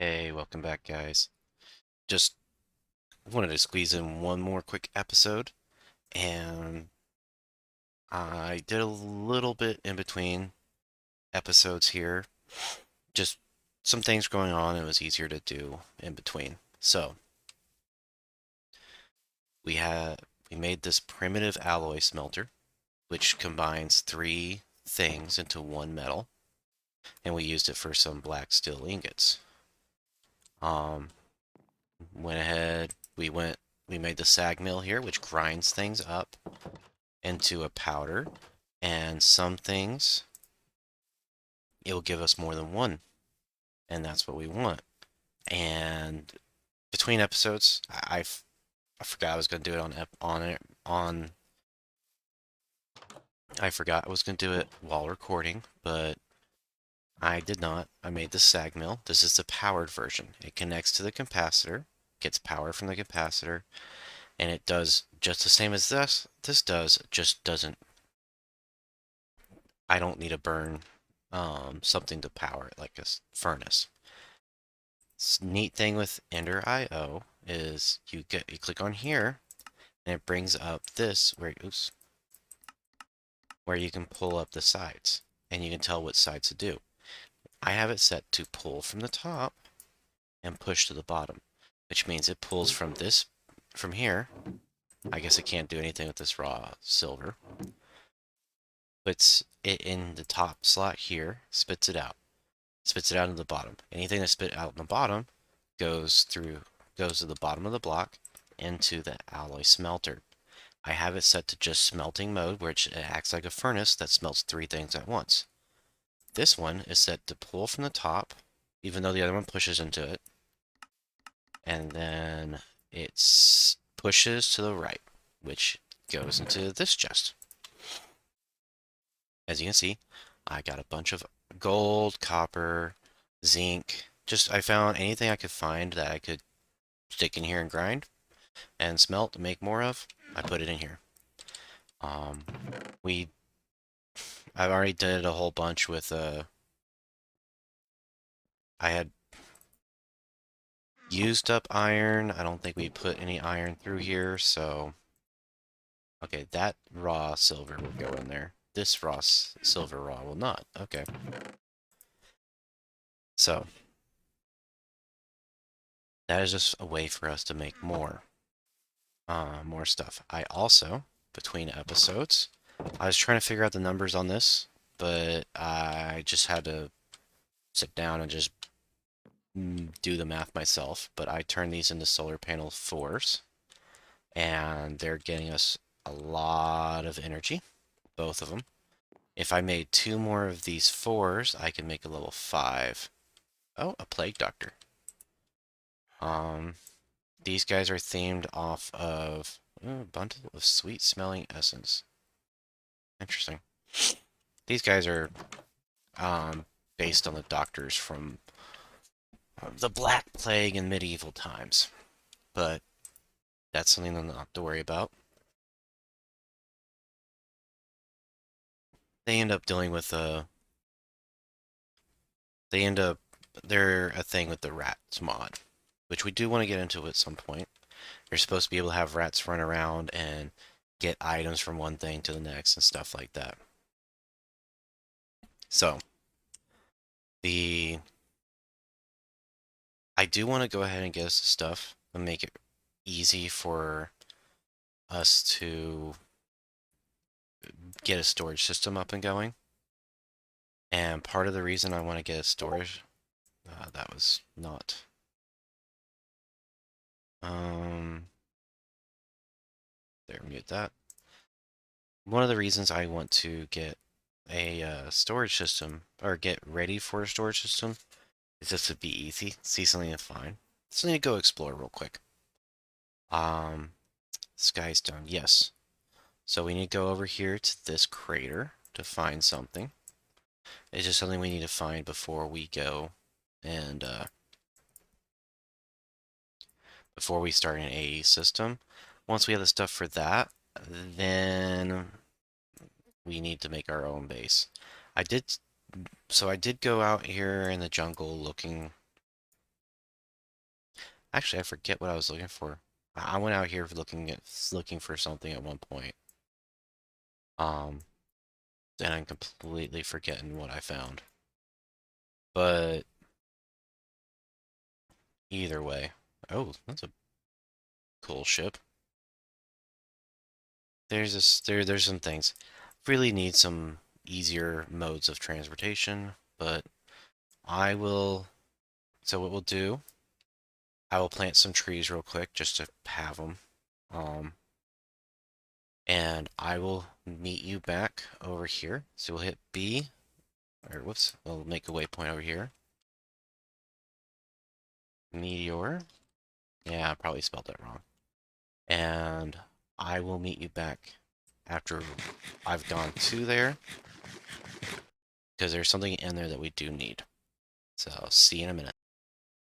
Hey, welcome back, guys. Just wanted to squeeze in one more quick episode, and I did a little bit in between episodes here. Just some things going on, it was easier to do in between. So, we had we made this primitive alloy smelter, which combines three things into one metal, and we used it for some black steel ingots. Um, went ahead, we made the sag mill here, which grinds things up into a powder, and some things it will give us more than one, and that's what we want. And between episodes, I forgot I was going to do it on I forgot I was going to do it while recording, but I did not. I made the sag mill. This is the powered version. It connects to the capacitor, gets power from the capacitor, and it does just the same as this does, just doesn't. I don't need to burn something to power it like a furnace. Neat thing with Ender IO is you click on here and it brings up this where you can pull up the sides and you can tell what sides to do. I have it set to pull from the top and push to the bottom, which means it pulls from here. I guess it can't do anything with this raw silver. Puts it in the top slot here, spits it out in the bottom. Anything that's spit out in the bottom goes through goes to the bottom of the block into the alloy smelter. I have it set to just smelting mode, which it acts like a furnace that smelts three things at once. This one is set to pull from the top, even though the other one pushes into it, and then it pushes to the right, which goes into this chest. As you can see, I got a bunch of gold, copper, zinc. Just I found anything I could find that I could stick in here and grind and smelt to make more of. I put it in here. Um, we I've already did a whole bunch with I had used up iron. I don't think we put any iron through here, so okay, that raw silver will go in there. This silver raw will not. Okay. So, that is just a way for us to make more stuff. I also, between episodes, I was trying to figure out the numbers on this, but I just had to sit down and just do the math myself. But I turned these into solar panel fours, and they're getting us a lot of energy, both of them. If I made two more of these fours, I can make a level 5. Oh, a plague doctor. Um, these guys are themed off of a bundle of sweet smelling essence. Interesting. These guys are based on the doctors from the Black Plague in medieval times, but that's something not to worry about. They end up dealing with they end up they're a thing with the rats mod, which we do want to get into at some point. You're supposed to be able to have rats run around and get items from one thing to the next and stuff like that. So, the I do want to go ahead and get us the stuff and make it easy for us to get a storage system up and going. And part of the reason I want to get a storage, that was not. Um, there, mute that. One of the reasons I want to get a storage system or get ready for a storage system is just to be easy, see something to find. So I need to go explore real quick. Um, Skystone, yes. So we need to go over here to this crater to find something. It's just something we need to find before we go and before we start an AE system. Once we have the stuff for that, then we need to make our own base. I did, so I did go out here in the jungle looking Actually, I forget what I was looking for. I went out here looking for something at one point. Um, and I'm completely forgetting what I found. But either way. Oh, that's a cool ship. There's some things. Really need some easier modes of transportation, but I will so what we'll do, I will plant some trees real quick just to have them. Um, and I will meet you back over here. So we'll hit B, or whoops, we'll make a waypoint over here. Meteor. Yeah, I probably spelled that wrong. And I will meet you back after I've gone to there, because there's something in there that we do need. So I'll see you in a minute.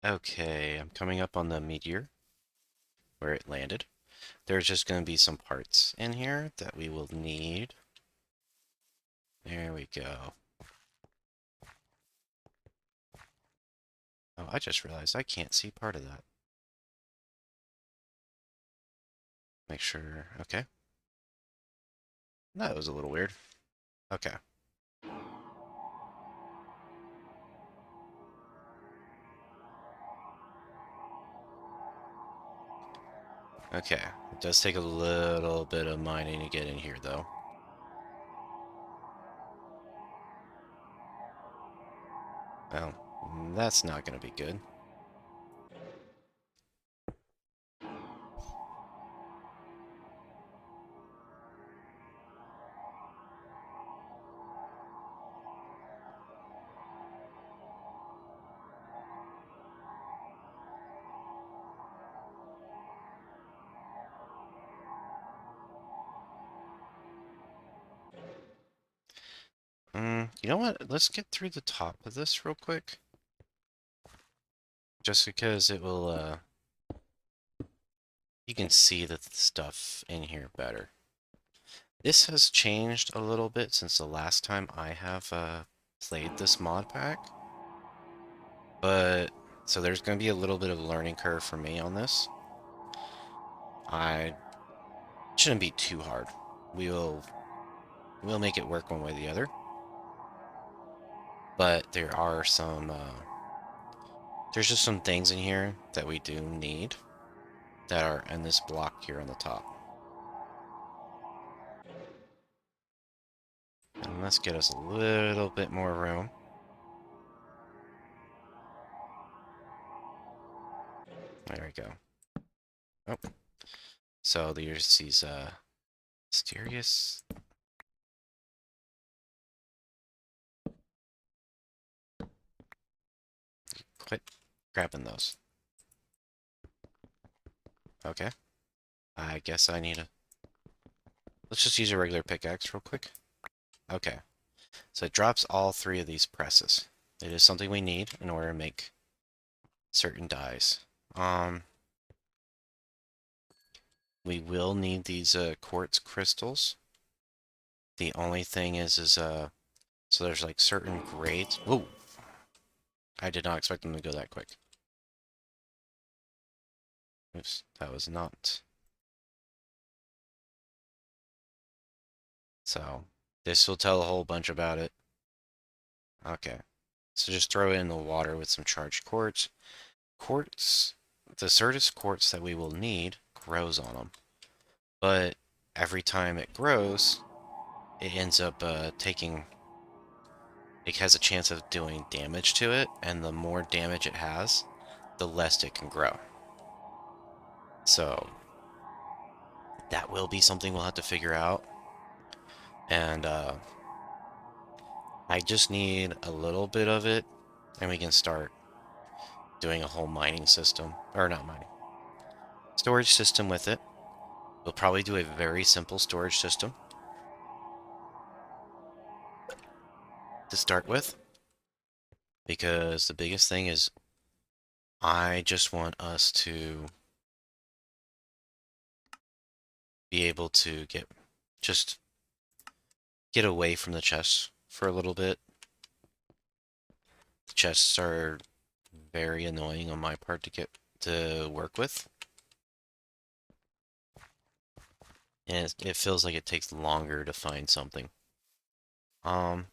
Okay, I'm coming up on the meteor where it landed. There's just going to be some parts in here that we will need. There we go. Oh, I just realized I can't see part of that. Make sure, okay. That was a little weird. Okay. Okay. It does take a little bit of mining to get in here, though. Well, that's not going to be good. You know what? Let's get through the top of this real quick. Just because it will, you can see the stuff in here better. This has changed a little bit since the last time I have, played this mod pack. But, so there's going to be a little bit of a learning curve for me on this. I shouldn't be too hard. We'll make it work one way or the other. But there are some, there's just some things in here that we do need that are in this block here on the top. And let's get us a little bit more room. There we go. Oh. So there's these, mysterious... Quit grabbing those. Okay. I guess I need a... Let's just use a regular pickaxe real quick. Okay. So it drops all three of these presses. It is something we need in order to make certain dyes. We will need these quartz crystals. The only thing is so there's like certain grades. Whoa! I did not expect them to go that quick. Oops, that was not. So this will tell a whole bunch about it. Okay. So just throw it in the water with some charged quartz. Quartz, the Certus quartz that we will need grows on them. But every time it grows, it ends up taking... It has a chance of doing damage to it, and the more damage it has, the less it can grow. So that will be something we'll have to figure out. And I just need a little bit of it, and we can start doing a whole mining system. Or not mining. Storage system with it. We'll probably do a very simple storage system to start with. Because the biggest thing is I just want us to be able to just get away from the chests for a little bit. The chests are very annoying on my part to get to work with. And it feels like it takes longer to find something. To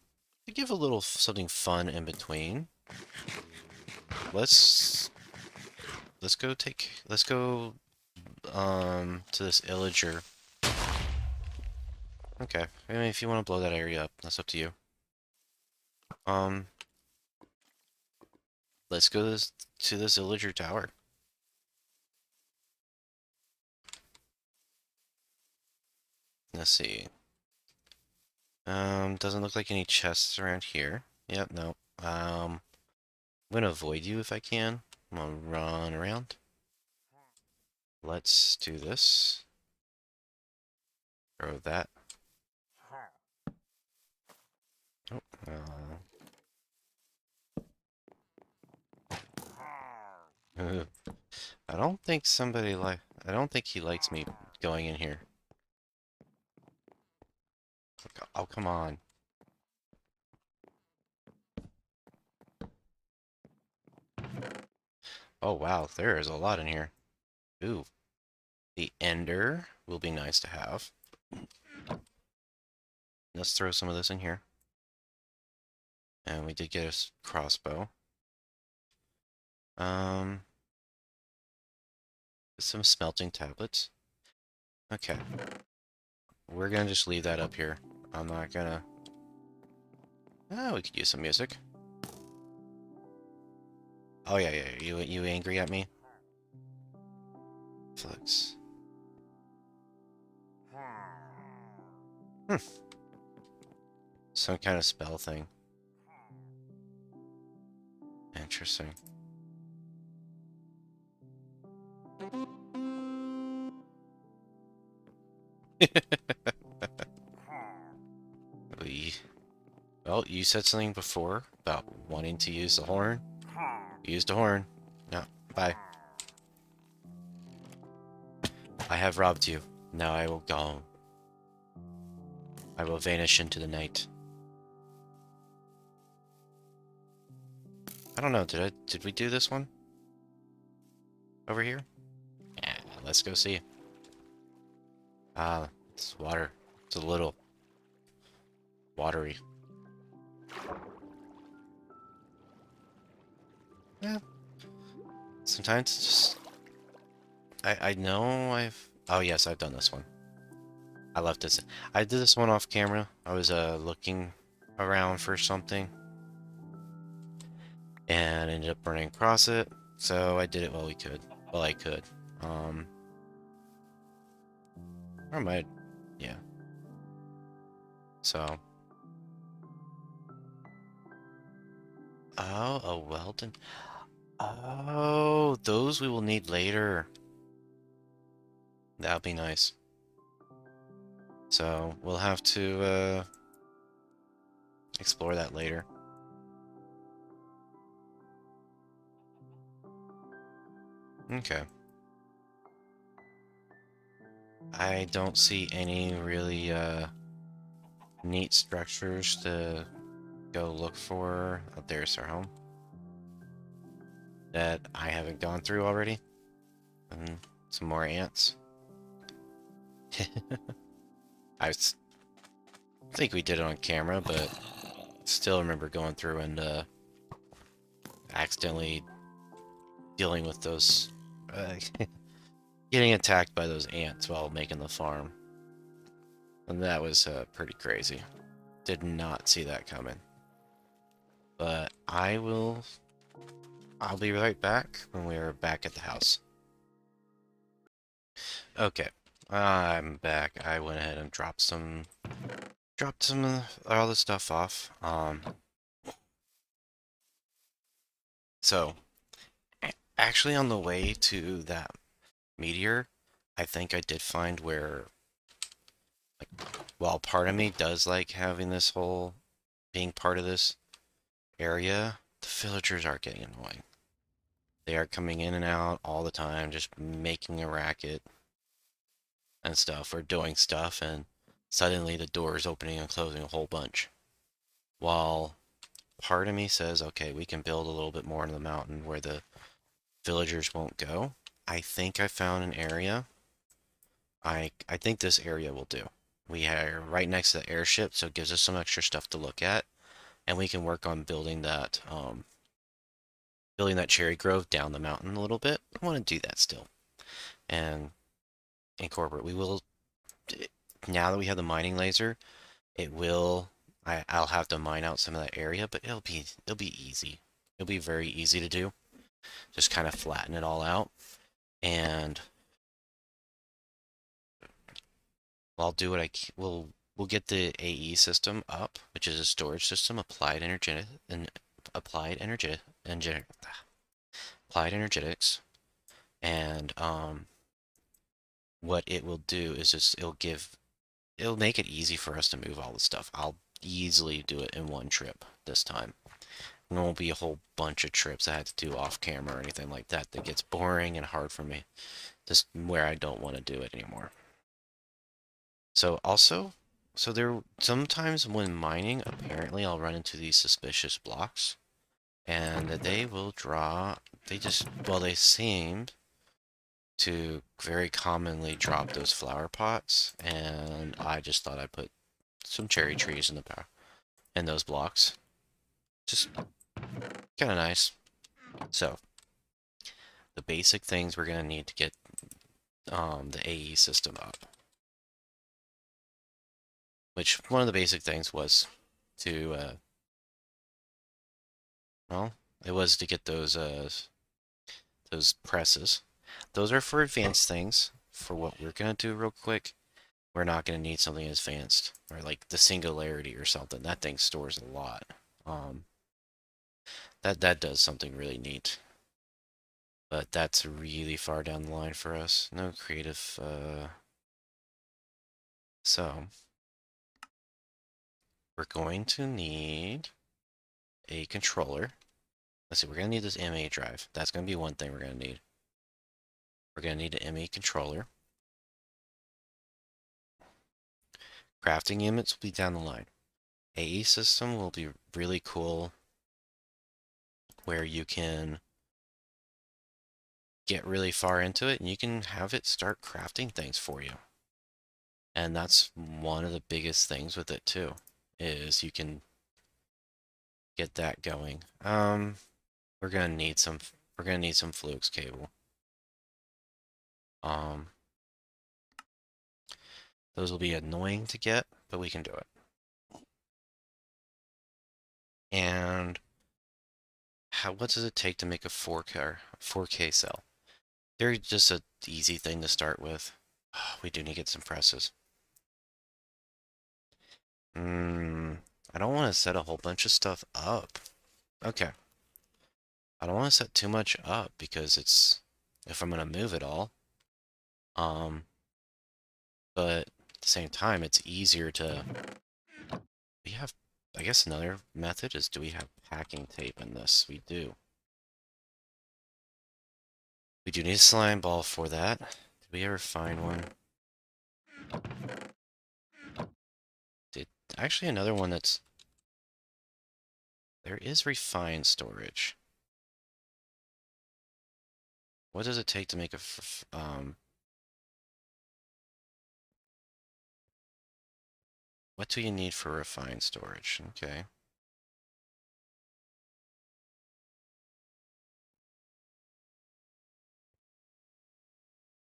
give a little something fun in between, let's let's go to this illager. Okay, I mean, if you want to blow that area up, that's up to you. Um, let's go to this illager tower. Let's see. Doesn't look like any chests around here. Yep, no. I'm gonna avoid you if I can. I'm gonna run around. Let's do this. Throw that. Oh, I don't think I don't think he likes me going in here. Oh, come on. Oh, wow, there is a lot in here. Ooh, the ender will be nice to have. Let's throw some of this in here. And we did get a crossbow. Um, some smelting tablets. Okay. We're gonna just leave that up here. I'm not gonna... Oh, we could use some music. Oh, yeah, yeah, you angry at me? Flux. Hmm. Some kind of spell thing. Interesting. we... Well, you said something before about wanting to use the horn. Use the horn. No, bye. I have robbed you. Now I will go. I will vanish into the night. I don't know, did we do this one? Over here? Yeah, let's go see. Ah, it's water. It's a little watery. Yeah. Sometimes it's just... I know I've... Oh yes, I've done this one. I left this... I did this one off camera. I was looking around for something. And ended up running across it. So I did it while we could. Well, I could. Or might... Yeah. So... Oh, a Weldon. Oh, those we will need later. That'll be nice. So we'll have to explore that later. Okay. I don't see any really neat structures to go look for. Oh, there's our home. That I haven't gone through already. And some more ants. I think we did it on camera, but still remember going through and accidentally dealing with those, getting attacked by those ants while making the farm. And that was pretty crazy. Did not see that coming. But I'll be right back when we are back at the house. Okay, I'm back. I went ahead and dropped some all the stuff off. So actually on the way to that meteor, I think I did find where, like, while part of me does like having this whole being part of this area, the villagers are getting annoying. They are coming in and out all the time, just making a racket and stuff, or doing stuff, and suddenly the door is opening and closing a whole bunch. While part of me says, okay, we can build a little bit more in the mountain where the villagers won't go. I think I found an area. I think this area will do. We are right next to the airship, so it gives us some extra stuff to look at, and we can work on building that cherry grove down the mountain a little bit. I want to do that still, and incorporate. We will now that we have the mining laser. It will. I'll have to mine out some of that area, but it'll be easy. It'll be very easy to do. Just kind of flatten it all out, and I'll do what we'll get the AE system up, which is a storage system, applied energetic applied energetics, and what it will do is just it'll make it easy for us to move all the stuff. I'll easily do it in one trip this time. There won't be a whole bunch of trips I had to do off camera or anything like that that gets boring and hard for me. Just where I don't want to do it anymore. So also, so there sometimes when mining, apparently I'll run into these suspicious blocks, and they will draw. They seem to very commonly drop those flower pots, and I just thought I'd put some cherry trees in the power in those blocks. Just kind of nice. So the basic things we're gonna need to get the AE system up. Which one of the basic things was to well, it was to get those presses. Those are for advanced things. For what we're gonna do real quick, we're not gonna need something advanced or like the singularity or something. That thing stores a lot. Um, that does something really neat. But that's really far down the line for us. No creative. So we're going to need a controller. Let's see, we're going to need this ME drive. That's going to be one thing we're going to need. We're going to need an ME controller. Crafting units will be down the line. AE system will be really cool where you can get really far into it and you can have it start crafting things for you. And that's one of the biggest things with it too, is you can get that going. We're gonna need some flux cable. Um, those will be annoying to get, but we can do it. And what does it take to make a 4K cell? They're just an easy thing to start with. We do need to get some presses. I don't want to set a whole bunch of stuff up. Okay. I don't want to set too much up because if I'm gonna move it all. But at the same time, it's easier to. We have, I guess another method is, do we have packing tape in this? We do. We do need a slime ball for that. Did we ever find one? Actually another one that's. There is refined storage. What does it take to make what do you need for refined storage? Okay.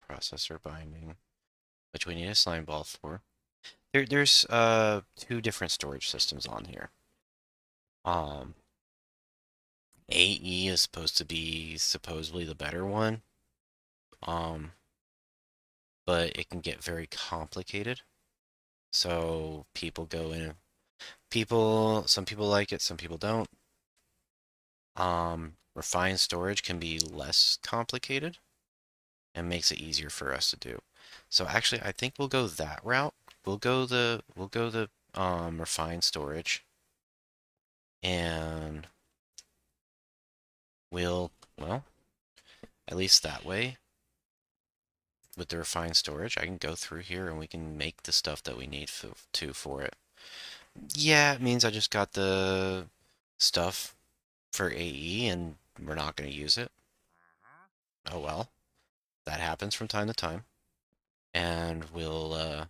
Processor binding, which we need a slime ball for. There's two different storage systems on here. AE is supposed to be supposedly the better one. But it can get very complicated. So people go in. Some people like it, some people don't. Refined storage can be less complicated and makes it easier for us to do. So actually, I think we'll go that route. We'll go the refined storage, and well, at least that way, with the refined storage, I can go through here and we can make the stuff that we need for it. Yeah, it means I just got the stuff for AE and we're not going to use it. Oh well, that happens from time to time, and we'll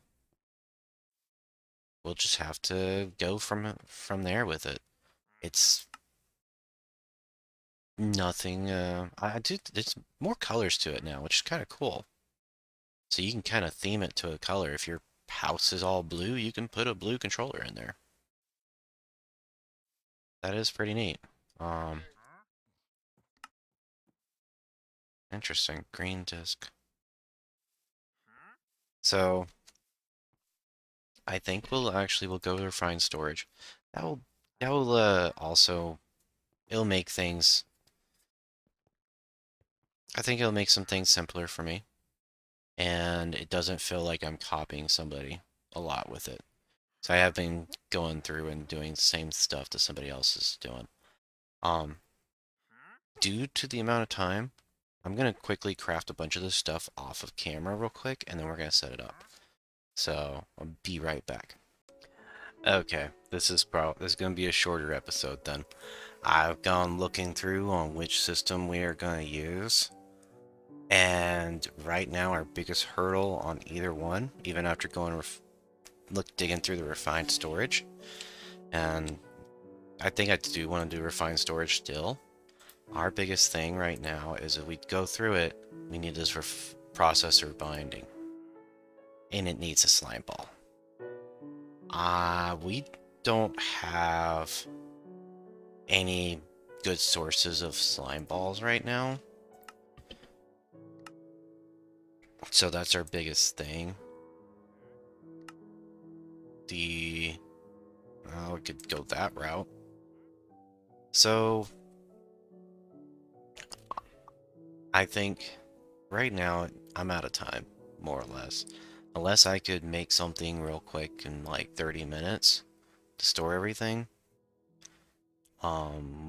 just have to go from there with it. It's nothing. I do. It's more colors to it now, which is kind of cool. So you can kind of theme it to a color. If your house is all blue, you can put a blue controller in there. That is pretty neat. Um, Interesting. Green disc. So I think we'll go to refined storage. That will also it'll make things. I think it'll make some things simpler for me, and it doesn't feel like I'm copying somebody a lot with it. So I have been going through and doing the same stuff that somebody else is doing. Um, Due to the amount of time, I'm gonna quickly craft a bunch of this stuff off of camera real quick, and then we're gonna set it up. So I'll be right back. Okay, this is gonna be a shorter episode then. I've gone looking through on which system we are gonna use, and right now our biggest hurdle on either one, even after digging through the refined storage, and I think I do want to do refined storage still. Our biggest thing right now is if we go through it, we need this processor binding, and it needs a slime ball. We don't have any good sources of slime balls right now, so that's our biggest thing. The we could go that route. So I think right now I'm out of time, more or less. Unless I could make something real quick in like 30 minutes to store everything.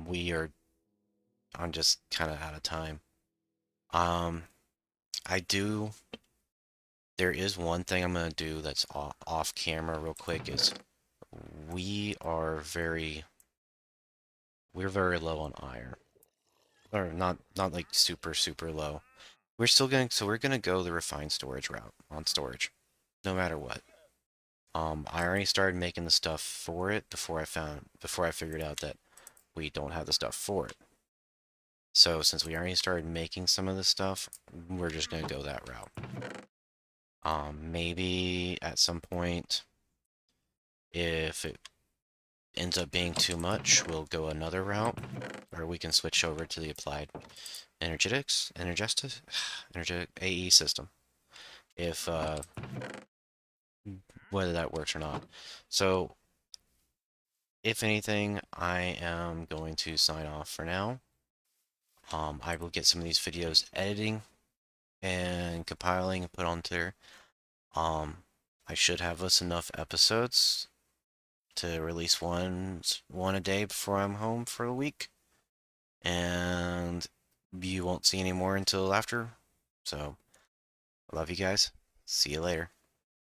We are I'm just kind of out of time. Um, I do There is one thing I'm gonna do that's off camera real quick is we are very we're very low on iron. Or not like super low. We're gonna go the refined storage route on storage, no matter what. I already started making the stuff for it before I figured out that we don't have the stuff for it. So since we already started making some of the stuff, we're just gonna go that route. Maybe at some point, if it ends up being too much, we'll go another route, or we can switch over to the applied energetic AE system. If Whether that works or not. So, if anything, I am going to sign off for now. I will get some of these videos editing and compiling and put onto there. Um, I should have us enough episodes to release one a day before I'm home for a week, and you won't see any more until after. So, I love you guys. See you later.